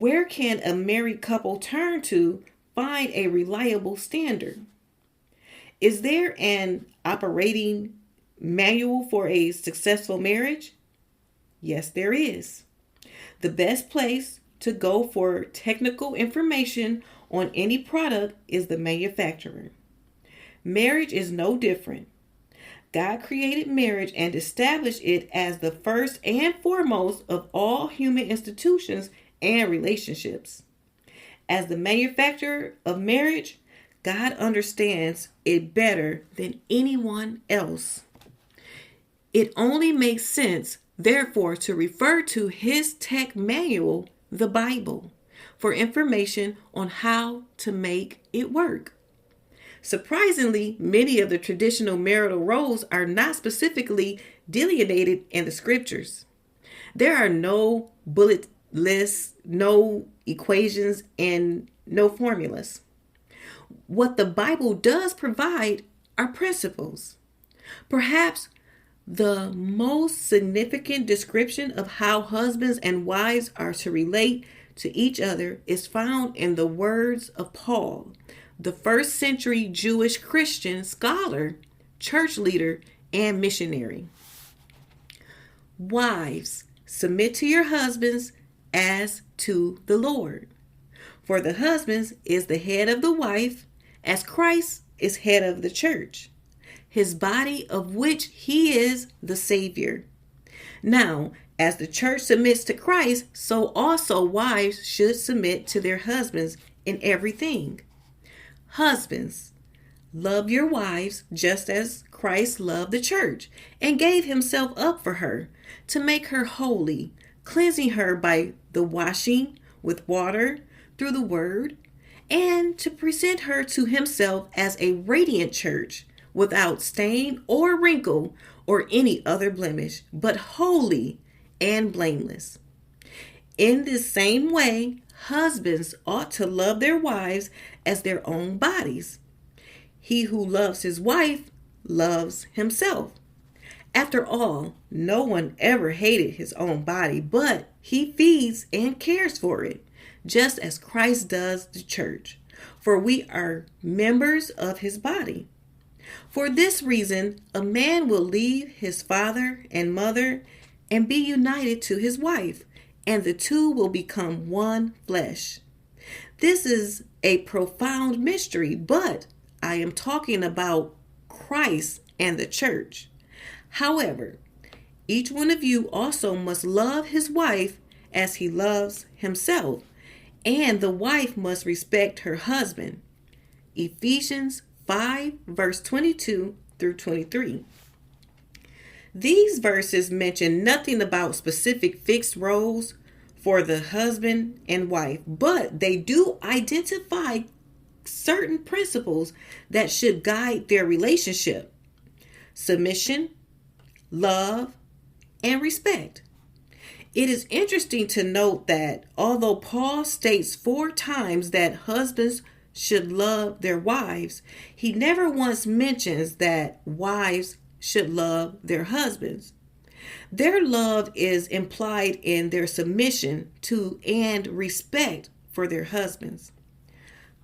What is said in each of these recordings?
Where can a married couple turn to find a reliable standard? Is there an operating manual for a successful marriage? Yes, there is. The best place to go for technical information on any product is the manufacturer. Marriage is no different. God created marriage and established it as the first and foremost of all human institutions and relationships. As the manufacturer of marriage, God understands it better than anyone else. It only makes sense, therefore, to refer to his tech manual, the Bible, for information on how to make it work. Surprisingly, many of the traditional marital roles are not specifically delineated in the scriptures. There are no bullet lists, no equations, and no formulas. What the Bible does provide are principles. Perhaps the most significant description of how husbands and wives are to relate to each other is found in the words of Paul, the first century Jewish Christian scholar, church leader, and missionary. Wives, submit to your husbands as to the Lord. For the husband is the head of the wife, as Christ is head of the church, his body, of which he is the Savior. Now, as the church submits to Christ, so also wives should submit to their husbands in everything. Husbands, love your wives just as Christ loved the church and gave himself up for her to make her holy, cleansing her by the washing with water through the word, and to present her to himself as a radiant church without stain or wrinkle or any other blemish, but holy and blameless. In this same way, husbands ought to love their wives as their own bodies. He who loves his wife loves himself. After all, no one ever hated his own body, but he feeds and cares for it, just as Christ does the church, for we are members of his body. For this reason, a man will leave his father and mother and be united to his wife, and the two will become one flesh. This is a profound mystery, but I am talking about Christ and the church. However, each one of you also must love his wife as he loves himself, and the wife must respect her husband. Ephesians 5, verse 22 through 23. These verses mention nothing about specific fixed roles for the husband and wife, but they do identify certain principles that should guide their relationship: submission, love, and respect. It is interesting to note that although Paul states 4 times that husbands should love their wives, he never once mentions that wives should love their husbands. Their love is implied in their submission to and respect for their husbands.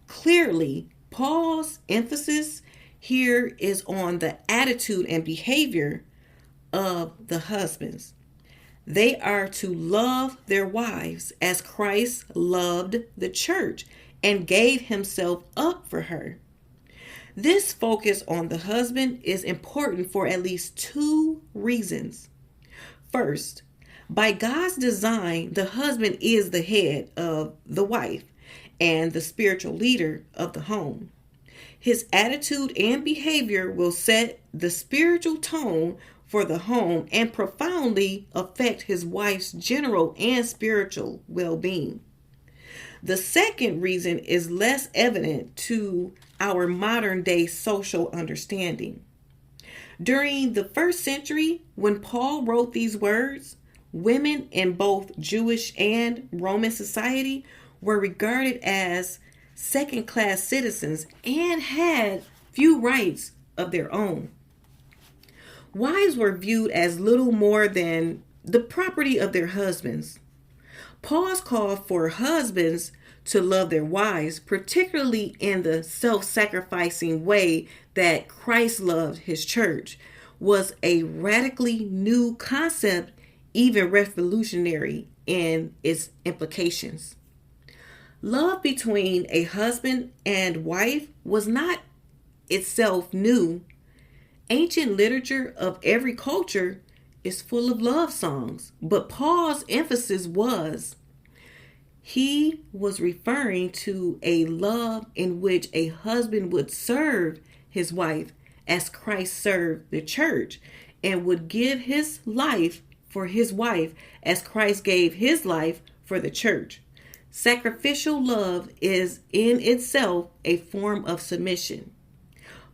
Clearly, Paul's emphasis here is on the attitude and behavior of the husbands. They are to love their wives as Christ loved the church and gave himself up for her. This focus on the husband is important for at least 2 reasons. First, by God's design, the husband is the head of the wife and the spiritual leader of the home. His attitude and behavior will set the spiritual tone for the home and profoundly affect his wife's general and spiritual well-being. The second reason is less evident to our modern day social understanding. During the first century, when Paul wrote these words, women in both Jewish and Roman society were regarded as second-class citizens and had few rights of their own. Wives were viewed as little more than the property of their husbands. Paul's call for husbands to love their wives, particularly in the self-sacrificing way that Christ loved his church, was a radically new concept, even revolutionary in its implications. Love between a husband and wife was not itself new. Ancient literature of every culture is full of love songs, but Paul's emphasis was he was referring to a love in which a husband would serve his wife as Christ served the church and would give his life for his wife as Christ gave his life for the church. Sacrificial love is in itself a form of submission.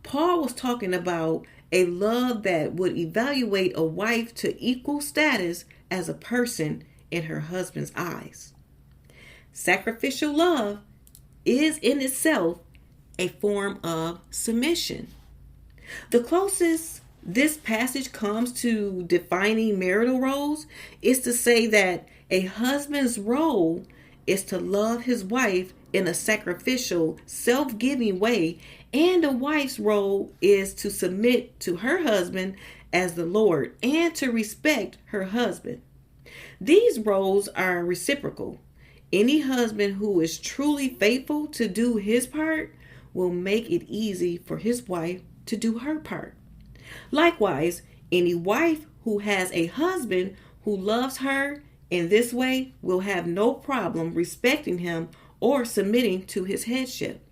Paul was talking about a love that would evaluate a wife to equal status as a person in her husband's eyes. Sacrificial love is in itself a form of submission. The closest this passage comes to defining marital roles is to say that a husband's role is to love his wife in a sacrificial, self-giving way, and a wife's role is to submit to her husband as the Lord and to respect her husband. These roles are reciprocal. Any husband who is truly faithful to do his part will make it easy for his wife to do her part. Likewise, any wife who has a husband who loves her in this way will have no problem respecting him or submitting to his headship.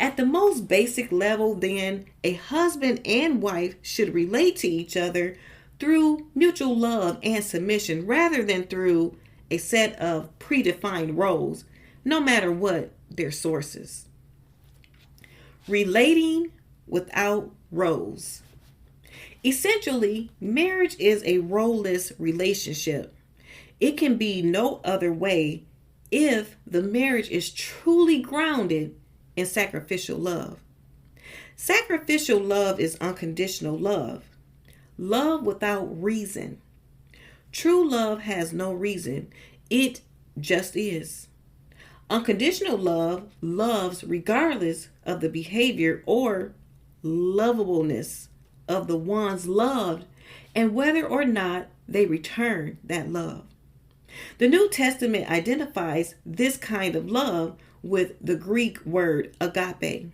At the most basic level, then, a husband and wife should relate to each other through mutual love and submission rather than through a set of predefined roles, no matter what their sources. Relating without roles. Essentially, marriage is a roleless relationship. It can be no other way if the marriage is truly grounded in sacrificial love. Sacrificial love is unconditional love. Love without reason. True love has no reason. It just is. Unconditional love loves regardless of the behavior or lovableness of the ones loved and whether or not they return that love. The New Testament identifies this kind of love with the Greek word agape.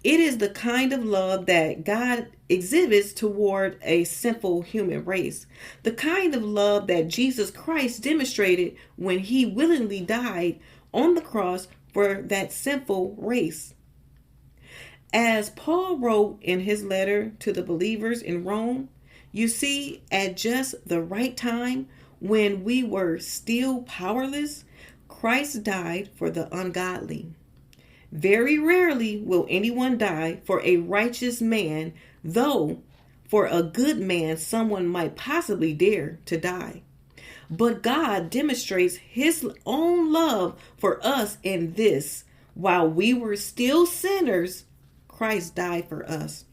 It is the kind of love that God exhibits toward a sinful human race. The kind of love that Jesus Christ demonstrated when he willingly died on the cross for that sinful race. As Paul wrote in his letter to the believers in Rome, you see, at just the right time, when we were still powerless, Christ died for the ungodly. Very rarely will anyone die for a righteous man, though for a good man someone might possibly dare to die. But God demonstrates his own love for us in this: while we were still sinners, Christ died for us.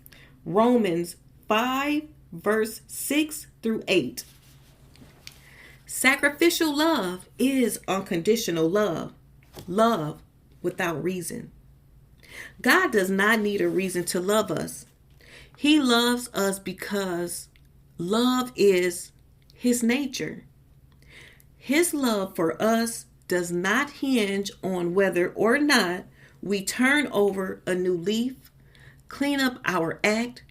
Romans 5, verse 6 through 8. Sacrificial love is unconditional love. Love without reason. God does not need a reason to love us. He loves us because love is his nature. His love for us does not hinge on whether or not we turn over a new leaf, clean up our act,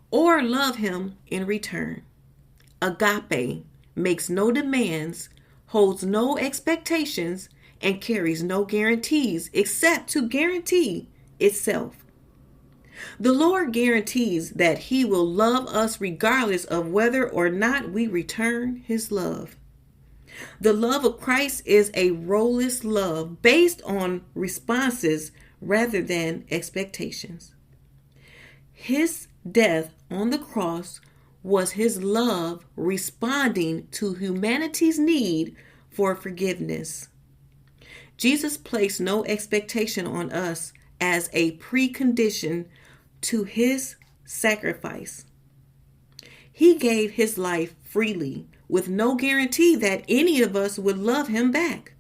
or love him in return. Agape makes no demands, holds no expectations, and carries no guarantees except to guarantee itself. The Lord guarantees that he will love us regardless of whether or not we return his love. The love of Christ is a roleless love based on responses rather than expectations. His death on the cross was his love responding to humanity's need for forgiveness. Jesus placed no expectation on us as a precondition to his sacrifice. He gave his life freely with no guarantee that any of us would love him back.